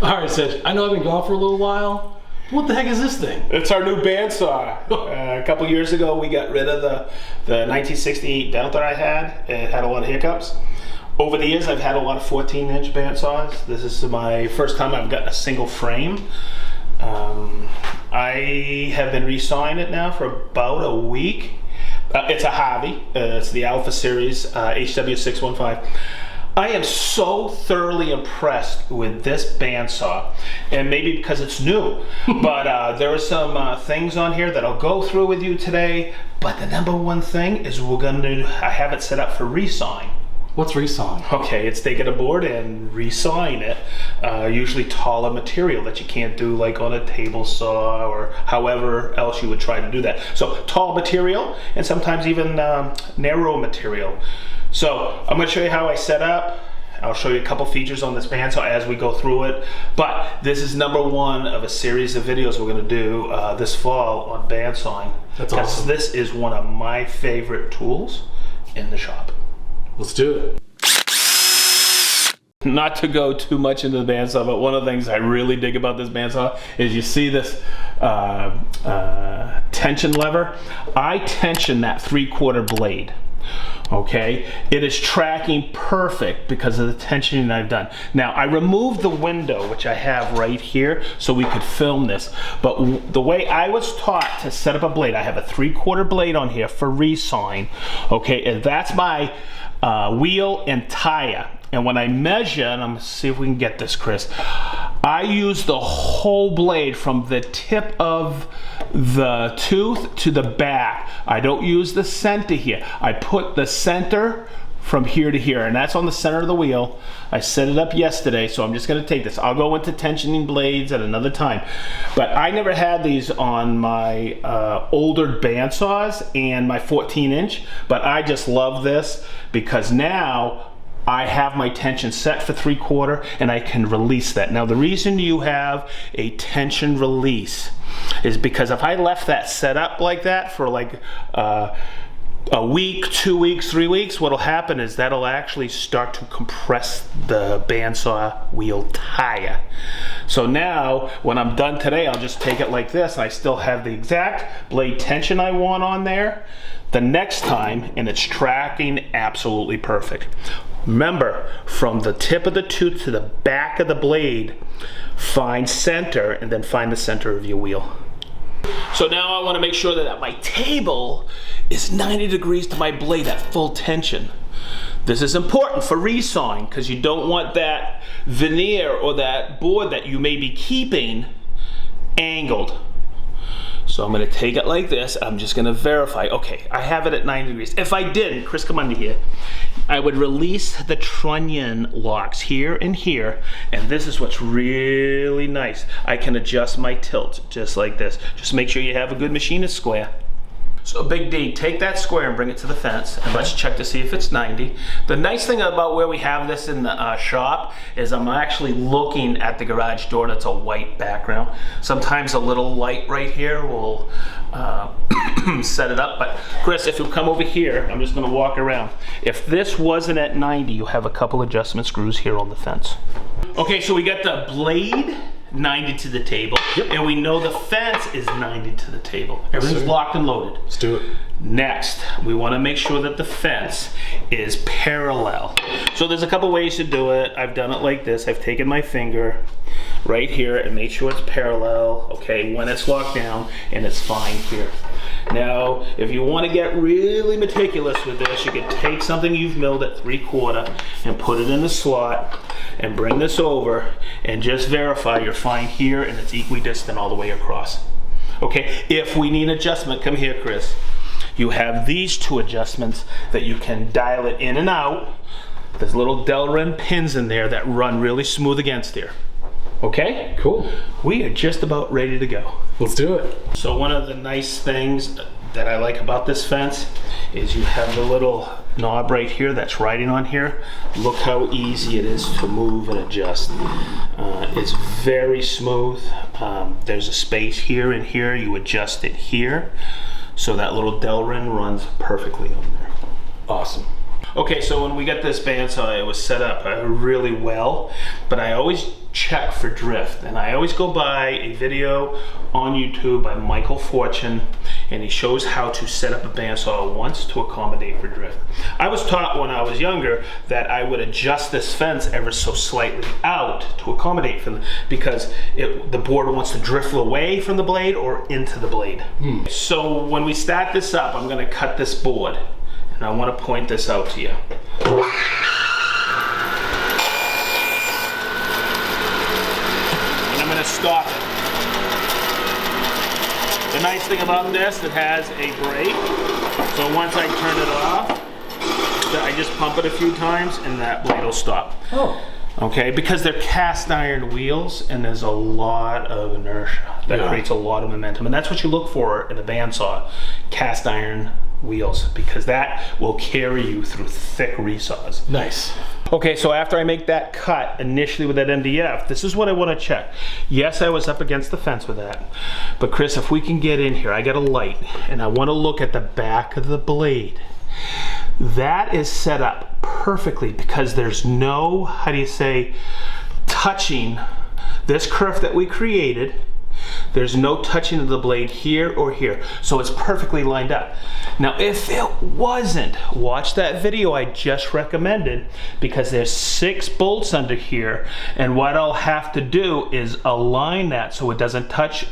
All right, Sedge, I know I've been gone for a little while. What the heck is this thing? It's our new bandsaw. A couple years ago, we got rid of the 1968 belt that I had. It had a lot of hiccups. Over the years, I've had a lot of 14-inch bandsaws. This is my first time I've gotten a single frame. I have been resawing it now for about a week. It's a Harvey. It's the Alpha Series HW615. I am so thoroughly impressed with this bandsaw, and maybe because it's new, but there are some things on here that I'll go through with you today. But the number one thing is I have it set up for resawing. What's resawing? Okay, it's taking a board and resawing it, usually taller material that you can't do like on a table saw or however else you would try to do that. So tall material and sometimes even narrow material. So I'm going to show you how I set up. I'll show you a couple features on this bandsaw as we go through it. But this is number one of a series of videos we're going to do this fall on bandsawing. That's awesome. This is one of my favorite tools in the shop. Let's do it. Not to go too much into the bandsaw, but one of the things I really dig about this bandsaw is you see this tension lever. I tension that 3/4 blade. Okay, it is tracking perfect because of the tensioning I've done. Now I removed the window, which I have right here, so we could film this. But the way I was taught to set up a blade, I have a 3/4 blade on here for resawing. Okay, and that's my wheel and tire. And when I measure, and I'm gonna see if we can get this, Chris, I use the whole blade from the tip of the tooth to the back. I don't use the center here. I put the center from here to here, and that's on the center of the wheel. I set it up yesterday, so I'm just gonna take this. I'll go into tensioning blades at another time. But I never had these on my older bandsaws and my 14-inch, but I just love this because now I have my tension set for 3/4 and I can release that. Now the reason you have a tension release is because if I left that set up like that for like a week, 2 weeks, 3 weeks, what'll happen is that'll actually start to compress the bandsaw wheel tire. So now when I'm done today, I'll just take it like this. I still have the exact blade tension I want on there the next time, and it's tracking absolutely perfect. Remember, from the tip of the tooth to the back of the blade, find center and then find the center of your wheel. So now I want to make sure that my table is 90 degrees to my blade at full tension. This is important for resawing because you don't want that veneer or that board that you may be keeping angled. So I'm going to take it like this. I'm just going to verify. Okay, I have it at 90 degrees. If I didn't, Chris, come under here. I would release the trunnion locks here and here, and this is what's really nice. I can adjust my tilt just like this. Just make sure you have a good machinist square. So Big D, take that square and bring it to the fence, and let's check to see if it's 90. The nice thing about where we have this in the shop is I'm actually looking at the garage door that's a white background. Sometimes a little light right here will set it up, but Chris, if you come over here, I'm just gonna walk around. If this wasn't at 90, you have a couple adjustment screws here on the fence. Okay, so we got the blade 90 to the table, yep, and we know the fence is 90 to the table. Everything's locked and loaded. Let's do it. Next, we want to make sure that the fence is parallel. So there's a couple ways to do it. I've done it like this. I've taken my finger right here and made sure it's parallel, okay, when it's locked down, and it's fine here. Now, if you want to get really meticulous with this, you can take something you've milled at 3/4 and put it in the slot and bring this over and just verify you're fine here and it's equidistant all the way across. Okay, if we need adjustment, come here, Chris. You have these two adjustments that you can dial it in and out. There's little Delrin pins in there that run really smooth against here. Okay? Cool. We are just about ready to go. Let's do it. So one of the nice things that I like about this fence is you have the little knob right here that's riding on here. Look how easy it is to move and adjust. It's very smooth. There's a space here and here. You adjust it here. So that little Delrin runs perfectly on there. Awesome. Okay, so when we got this bandsaw, it was set up really well, but I always check for drift, and I always go by a video on YouTube by Michael Fortune, and he shows how to set up a bandsaw once to accommodate for drift. I was taught when I was younger that I would adjust this fence ever so slightly out to accommodate for because the board wants to drift away from the blade or into the blade. So when we start this up, I'm going to cut this board. And I want to point this out to you. And I'm going to stop it. The nice thing about this, it has a brake. So once I turn it off, I just pump it a few times and that blade will stop. Oh. Okay, because they're cast iron wheels and there's a lot of inertia. That creates a lot of momentum. And that's what you look for in a bandsaw, cast iron wheels, because that will carry you through thick resaws. Nice. Okay, so after I make that cut initially with that MDF, this is what I want to check. Yes, I was up against the fence with that, but Chris, if we can get in here, I got a light and I want to look at the back of the blade. That is set up perfectly because there's no, how do you say, touching this curve that we created. There's no touching of the blade here or here, so it's perfectly lined up. Now, if it wasn't, watch that video I just recommended, because there's 6 bolts under here, and what I'll have to do is align that so it doesn't touch.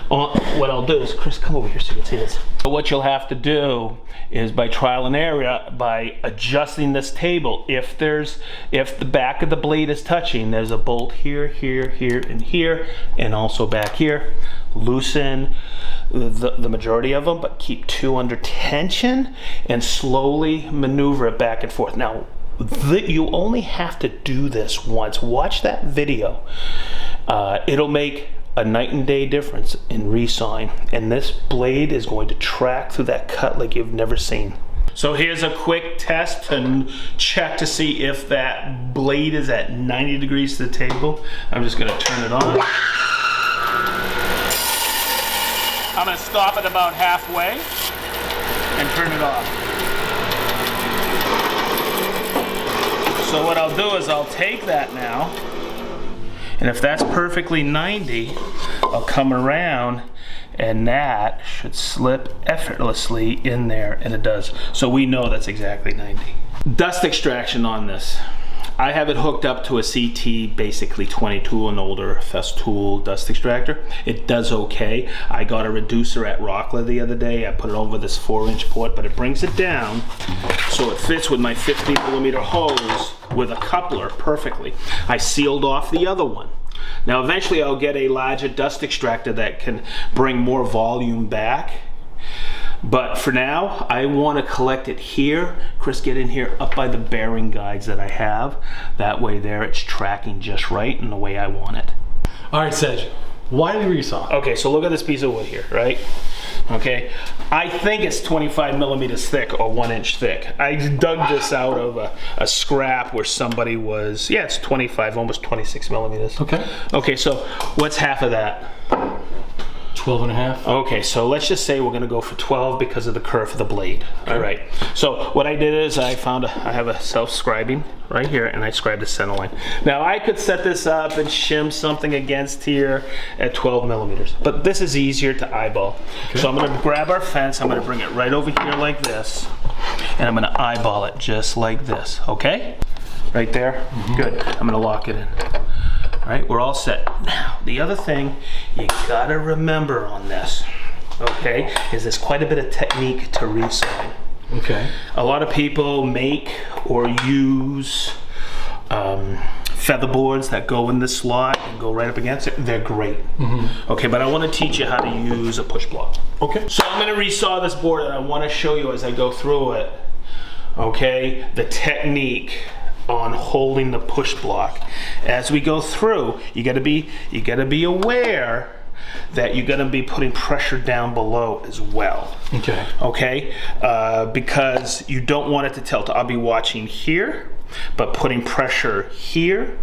What I'll do is, Chris, come over here so you can see this. So what you'll have to do is, by trial and error, by adjusting this table, if the back of the blade is touching, there's a bolt here, here, here, and here, and also back here. Loosen the majority of them, but keep 2 under tension and slowly maneuver it back and forth. Now, you only have to do this once. Watch that video. It'll make a night and day difference in resawing, and this blade is going to track through that cut like you've never seen. So here's a quick test to check to see if that blade is at 90 degrees to the table. I'm just going to turn it on. I'm going to stop it about halfway and turn it off. So what I'll do is I'll take that now, and if that's perfectly 90, I'll come around and that should slip effortlessly in there, and it does. So we know that's exactly 90. Dust extraction on this. I have it hooked up to a CT, basically 22 and older SedgeTool dust extractor. It does okay. I got a reducer at Rockler the other day. I put it over this 4-inch port, but it brings it down so it fits with my 50mm hose with a coupler perfectly. I sealed off the other one. Now eventually I'll get a larger dust extractor that can bring more volume back. But for now, I want to collect it here. Chris, get in here up by the bearing guides that I have. That way there, it's tracking just right in the way I want it. All right, Sedge, why the resaw? Okay, so look at this piece of wood here, right? Okay, I think it's 25mm thick or 1 inch thick. I dug this out of a scrap where somebody was, yeah, it's 25, almost 26mm. Okay. Okay, so what's half of that? 12.5. Okay, so let's just say we're gonna go for 12 because of the curve of the blade. Okay. All right, so what I did is I have a self-scribing right here, and I scribed the center line. Now I could set this up and shim something against here at 12mm, but this is easier to eyeball. Okay. So I'm gonna grab our fence, I'm gonna bring it right over here like this, and I'm gonna eyeball it just like this, okay? Right there, good. I'm gonna lock it in. All right, we're all set. Now, the other thing you gotta remember on this, okay, is there's quite a bit of technique to resawing. Okay. A lot of people make or use feather boards that go in the slot and go right up against it. They're great. Okay, but I want to teach you how to use a push block. Okay. So I'm going to resaw this board, and I want to show you as I go through it, okay, the technique on holding the push block. As we go through, you gotta be aware that you're gonna be putting pressure down below as well. Okay. Okay? Because you don't want it to tilt. I'll be watching here, but putting pressure here.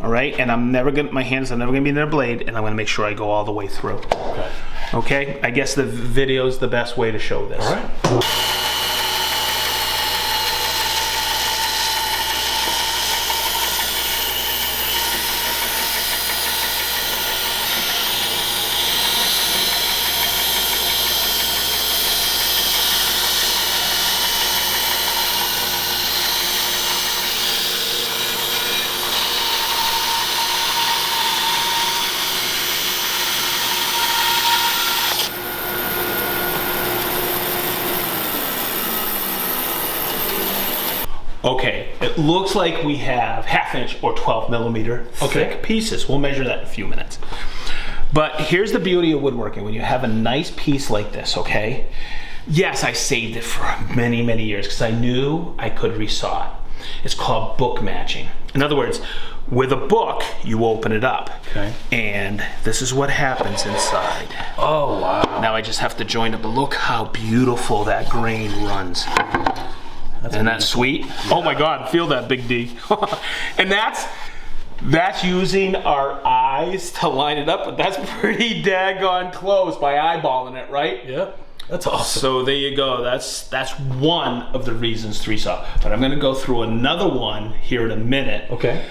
All right, and my hands are never gonna be near the blade, and I'm gonna make sure I go all the way through. Okay. Okay? I guess the video is the best way to show this. All right. Okay, it looks like we have 1/2 inch or 12 millimeter thick pieces. We'll measure that in a few minutes. But here's the beauty of woodworking. When you have a nice piece like this, okay? Yes, I saved it for many, many years because I knew I could resaw it. It's called book matching. In other words, with a book, you open it up. Okay. And this is what happens inside. Oh, wow. Now I just have to join it, but look how beautiful that grain runs. Isn't that sweet? Yeah. Oh my God, feel that, Big D. And that's using our eyes to line it up, but that's pretty daggone close by eyeballing it, right? Yep. That's awesome. So there you go. That's one of the reasons to resaw. But I'm going to go through another one here in a minute. Okay.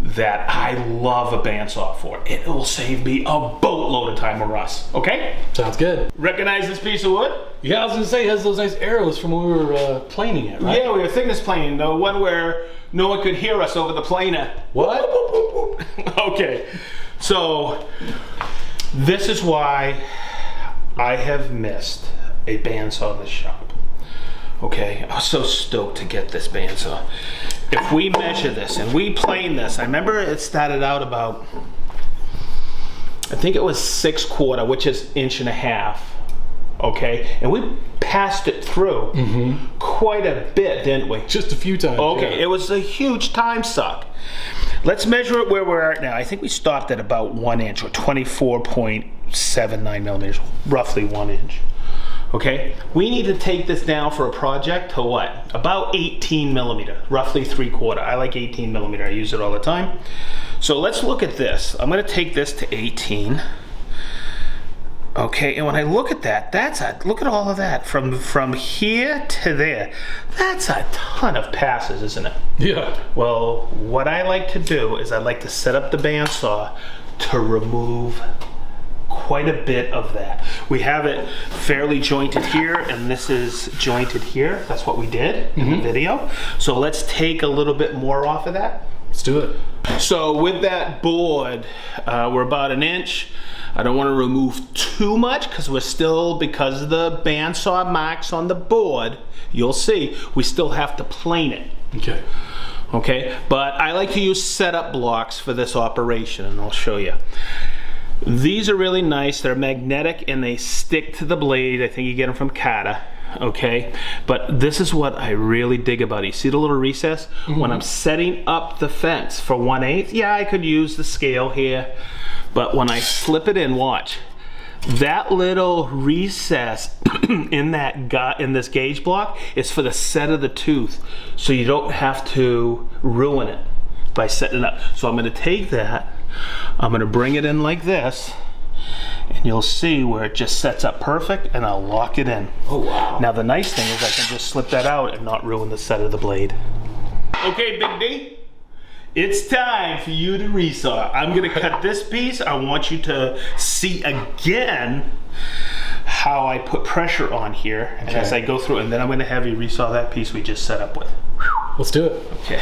That I love a bandsaw for. It will save me a boatload of time with Russ. Okay? Sounds good. Recognize this piece of wood? Yeah, I was gonna say it has those nice arrows from when we were planing it, right? Yeah, we were thickness planing, the one where no one could hear us over the planer. What? Okay, so this is why I have missed a bandsaw in the shop. Okay, I was so stoked to get this bandsaw. If we measure this and we plane this, I remember it started out about, I think it was 6/4, which is 1.5 inches. Okay, and we passed it through quite a bit, didn't we? Just a few times. Okay, yeah. It was a huge time suck. Let's measure it where we're at now. I think we stopped at about 1 inch or 24.79 millimeters, roughly 1 inch. Okay, we need to take this down for a project to what? About 18 millimeter, roughly 3/4. I like 18 millimeter, I use it all the time. So let's look at this. I'm gonna take this to 18. Okay, and when I look at that, look at all of that. From here to there, that's a ton of passes, isn't it? Yeah. Well, what I like to do is I like to set up the bandsaw to remove quite a bit of that. We have it fairly jointed here, and this is jointed here. That's what we did in the video. So let's take a little bit more off of that. Let's do it. So with that board, we're about 1 inch. I don't want to remove too much because we're still, because of the bandsaw marks on the board, you'll see, we still have to plane it. Okay. Okay, but I like to use setup blocks for this operation, and I'll show you. These are really nice. They're magnetic and they stick to the blade. I think you get them from Kata. Okay, but this is what I really dig about it. You see the little recess? When I'm setting up the fence for 1/8, yeah, I could use the scale here, but when I slip it in, watch, that little recess in this gauge block is for the set of the tooth, so you don't have to ruin it by setting it up. So I'm going to take that, I'm going to bring it in like this, and you'll see where it just sets up perfect, and I'll lock it in. Oh, wow. Now the nice thing is I can just slip that out and not ruin the set of the blade. Okay, Big D, it's time for you to resaw. I'm gonna cut this piece. I want you to see again how I put pressure on here, and as I go through, and then I'm gonna have you resaw that piece we just set up with. Let's do it. Okay.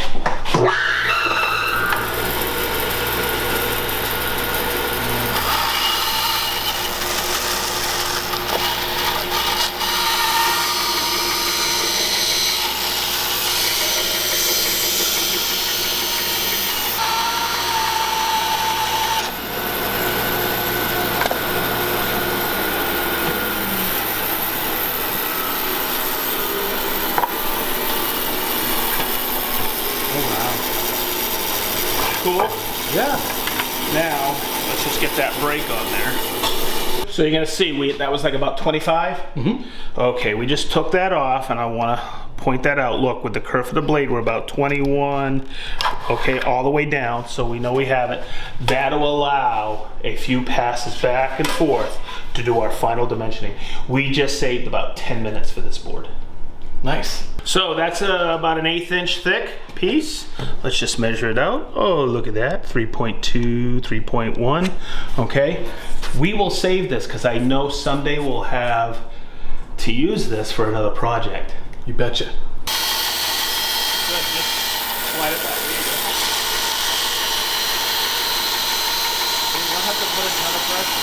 Cool? Yeah. Now, let's just get that brake on there. So you're gonna see, that was like about 25? Okay, we just took that off, and I wanna point that out. Look, with the curve of the blade, we're about 21, okay, all the way down, so we know we have it. That'll allow a few passes back and forth to do our final dimensioning. We just saved about 10 minutes for this board. Nice. So that's about an 1/8 inch thick piece. Let's just measure it out. Oh, look at that, 3.2, 3.1, okay. We will save this because I know someday we'll have to use this for another project. You betcha. Good, just slide it back. There you go. You don't have to put a ton of pressure.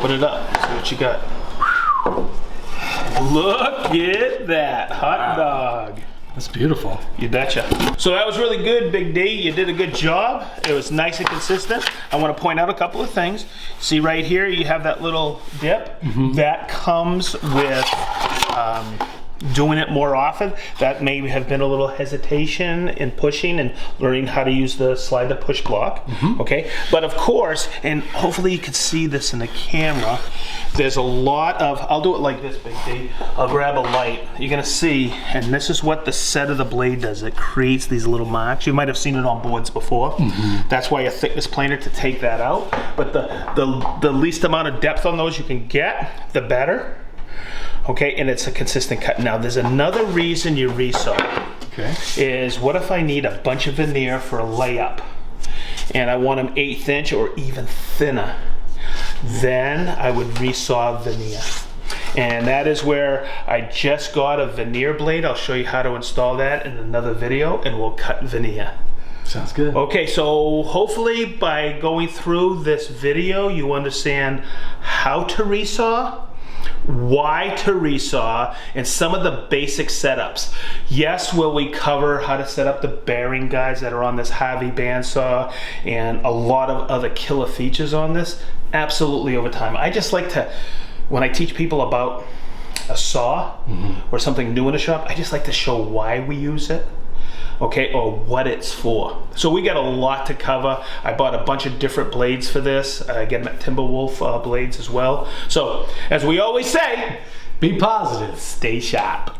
Open it up. See what you got. Look at that hot dog. That's beautiful. You betcha. So that was really good, Big D. You did a good job. It was nice and consistent. I want to point out a couple of things. See right here, you have that little dip. That comes with doing it more often. That may have been a little hesitation in pushing and learning how to use the slide to push block. Okay, but of course, and hopefully you can see this in the camera, there's a lot of, I'll do it like this, Big D. I'll grab a light. You're gonna see, and this is what the set of the blade does. It creates these little marks. You might have seen it on boards before. That's why a thickness planer to take that out. But the least amount of depth on those you can get, the better. Okay, and it's a consistent cut. Now, there's another reason you resaw. Okay. Is what if I need a bunch of veneer for a layup, and I want them 1/8 inch or even thinner? Then I would resaw veneer. And that is where I just got a veneer blade. I'll show you how to install that in another video, and we'll cut veneer. Sounds good. Okay, so hopefully by going through this video, you understand how to resaw, why to resaw, and some of the basic setups. Yes, will we cover how to set up the bearing guides that are on this Harvey Band Saw and a lot of other killer features on this? Absolutely, over time. I just like to, when I teach people about a saw or something new in a shop, I just like to show why we use it. Okay, or what it's for. So we got a lot to cover. I bought a bunch of different blades for this. I get them at Timberwolf blades as well. So, as we always say, be positive. Stay sharp.